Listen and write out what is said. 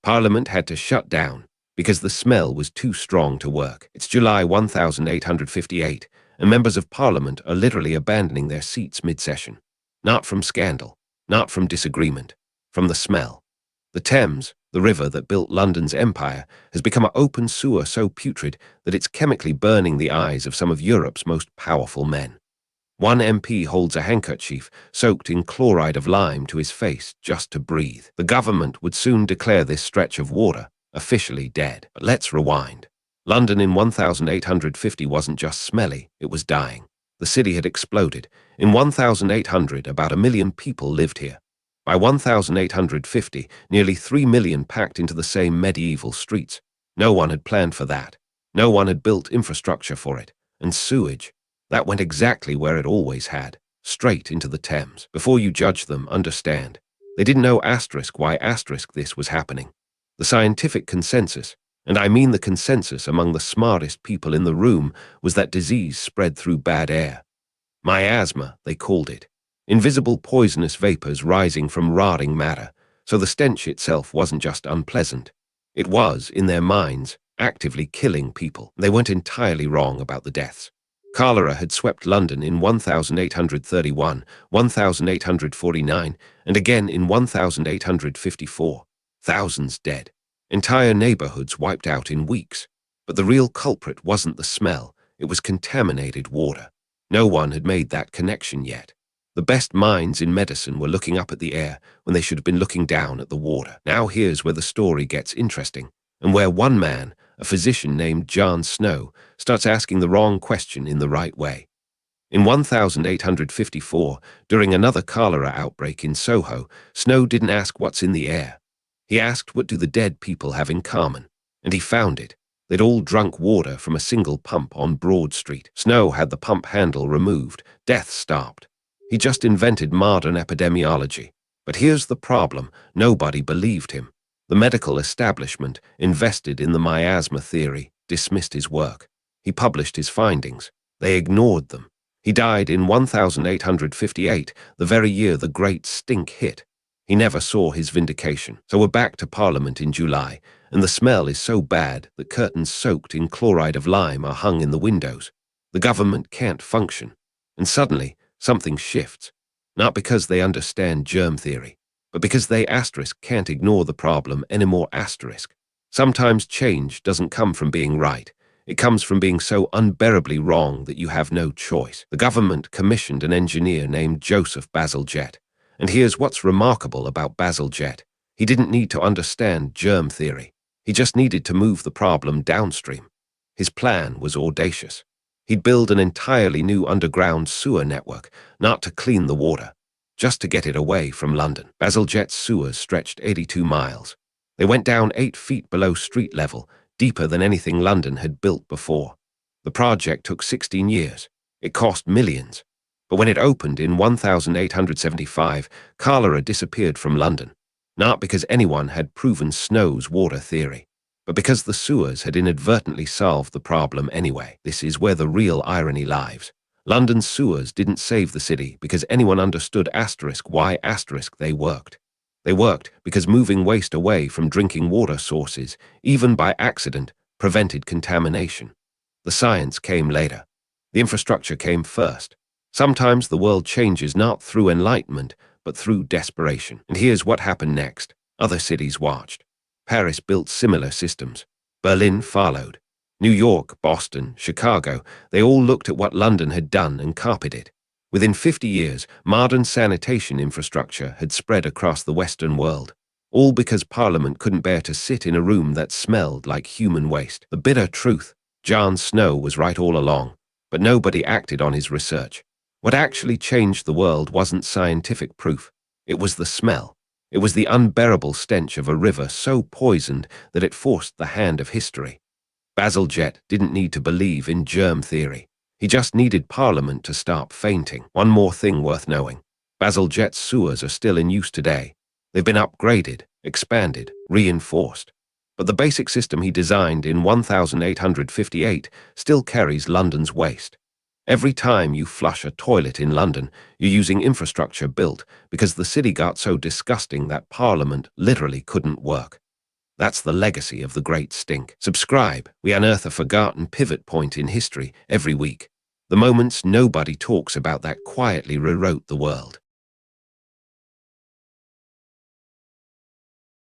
Parliament had to shut down because the smell was too strong to work. It's July 1858, and members of Parliament are literally abandoning their seats mid-session. Not from scandal, not from disagreement, from the smell. The Thames, the river that built London's empire, has become an open sewer so putrid that it's chemically burning the eyes of some of Europe's most powerful men. One MP holds a handkerchief soaked in chloride of lime to his face just to breathe. The government would soon declare this stretch of water officially dead. But let's rewind. London in 1850 wasn't just smelly, it was dying. The city had exploded. In 1800, about 1 million people lived here. By 1850, nearly 3 million packed into the same medieval streets. No one had planned for that. No one had built infrastructure for it. And sewage, that went exactly where it always had, straight into the Thames. Before you judge them, understand. They didn't know why this was happening. The scientific consensus, and I mean the consensus among the smartest people in the room, was that disease spread through bad air. Miasma, they called it. Invisible poisonous vapors rising from rotting matter, so the stench itself wasn't just unpleasant. It was, in their minds, actively killing people. They weren't entirely wrong about the deaths. Cholera had swept London in 1831, 1849, and again in 1854. Thousands dead. Entire neighborhoods wiped out in weeks. But the real culprit wasn't the smell, it was contaminated water. No one had made that connection yet. The best minds in medicine were looking up at the air when they should have been looking down at the water. Now here's where the story gets interesting, and where one man, a physician named John Snow, starts asking the wrong question in the right way. In 1854, during another cholera outbreak in Soho, Snow didn't ask what's in the air. He asked what do the dead people have in common, and he found it. They'd all drunk water from a single pump on Broad Street. Snow had the pump handle removed. Death stopped. He just invented modern epidemiology. But here's the problem. Nobody believed him. The medical establishment, invested in the miasma theory, dismissed his work. He published his findings. They ignored them. He died in 1858, the very year the Great Stink hit. He never saw his vindication. So we're back to Parliament in July, and the smell is so bad that curtains soaked in chloride of lime are hung in the windows. The government can't function. And suddenly, something shifts. Not because they understand germ theory, but because they can't ignore the problem anymore. Sometimes change doesn't come from being right. It comes from being so unbearably wrong that you have no choice. The government commissioned an engineer named Joseph Bazalgette. And here's what's remarkable about Bazalgette. He didn't need to understand germ theory. He just needed to move the problem downstream. His plan was audacious. He'd build an entirely new underground sewer network, not to clean the water, just to get it away from London. Bazalgette's sewers stretched 82 miles. They went down 8 feet below street level, deeper than anything London had built before. The project took 16 years. It cost millions. But when it opened in 1875, cholera disappeared from London, not because anyone had proven Snow's water theory, but because the sewers had inadvertently solved the problem anyway. This is where the real irony lies. London's sewers didn't save the city because anyone understood why they worked. They worked because moving waste away from drinking water sources, even by accident, prevented contamination. The science came later. The infrastructure came first. Sometimes the world changes not through enlightenment, but through desperation. And here's what happened next. Other cities watched. Paris built similar systems. Berlin followed. New York, Boston, Chicago, they all looked at what London had done and copied it. Within 50 years, modern sanitation infrastructure had spread across the Western world, all because Parliament couldn't bear to sit in a room that smelled like human waste. The bitter truth, John Snow was right all along, but nobody acted on his research. What actually changed the world wasn't scientific proof. It was the smell. It was the unbearable stench of a river so poisoned that it forced the hand of history. Bazalgette didn't need to believe in germ theory. He just needed Parliament to stop fainting. One more thing worth knowing. Bazalgette's sewers are still in use today. They've been upgraded, expanded, reinforced. But the basic system he designed in 1858 still carries London's waste. Every time you flush a toilet in London, you're using infrastructure built because the city got so disgusting that Parliament literally couldn't work. That's the legacy of the Great Stink. Subscribe. We unearth a forgotten pivot point in history every week. The moments nobody talks about that quietly rewrote the world.